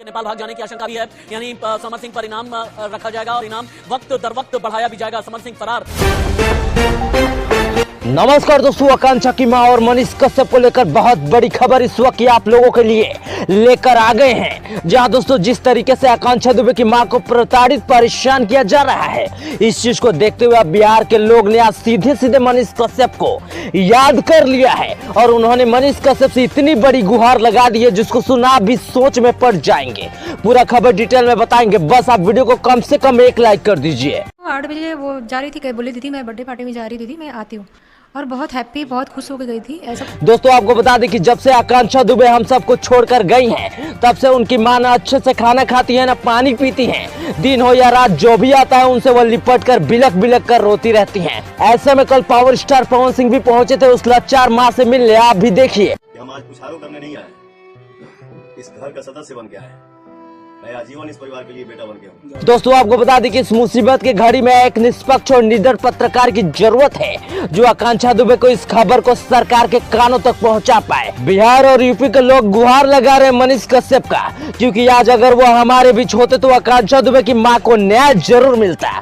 नेपाल भाग जाने की आशंका भी है, यानी समर सिंह पर इनाम रखा जाएगा और इनाम वक्त दर वक्त बढ़ाया भी जाएगा। समर सिंह फरार। नमस्कार दोस्तों, आकांक्षा की मां और मनीष कश्यप को लेकर बहुत बड़ी खबर इस वक्त आप लोगों के लिए लेकर आ गए हैं। जहां दोस्तों जिस तरीके से आकांक्षा दुबे की मां को प्रताड़ित परेशान किया जा रहा है, इस चीज को देखते हुए अब बिहार के लोग ने आज सीधे सीधे मनीष कश्यप को याद कर लिया है और उन्होंने मनीष कश्यप से इतनी बड़ी गुहार लगा दी है जिसको सुना आप भी सोच में पड़ जाएंगे। पूरा खबर डिटेल में बताएंगे, बस आप वीडियो को कम से कम एक लाइक कर दीजिए। 8 बजे वो जा रही थी, बोली दीदी मैं बर्थडे पार्टी में जा रही थी, दीदी मैं आती हूँ, और बहुत हैप्पी, बहुत खुश होकर गई थी। ऐसा दोस्तों आपको बता दें कि जब से आकांक्षा दुबे हम सबको छोड़कर गई हैं, तब से उनकी मां ना अच्छे से खाना खाती है ना पानी पीती हैं। दिन हो या रात जो भी आता है उनसे वो लिपट कर बिलक बिलक कर रोती रहती हैं। ऐसे में कल पावर स्टार पवन सिंह भी पहुंचे थे उस लाचार मां से मिलने। आप भी देखिए। हम आज पुछारो करने नहीं आए, इस घर का सदस्य बन के आए। मैं आजीवन इस परिवार के लिए बेटा बन गया हूं। दोस्तों आपको बता दें कि इस मुसीबत की घड़ी में एक निष्पक्ष और निडर पत्रकार की जरूरत है जो आकांक्षा दुबे को इस खबर को सरकार के कानों तक पहुंचा पाए। बिहार और यूपी के लोग गुहार लगा रहे मनीष कश्यप का, क्योंकि आज अगर वो हमारे बीच होते तो आकांक्षा दुबे की मां को न्याय जरूर मिलता।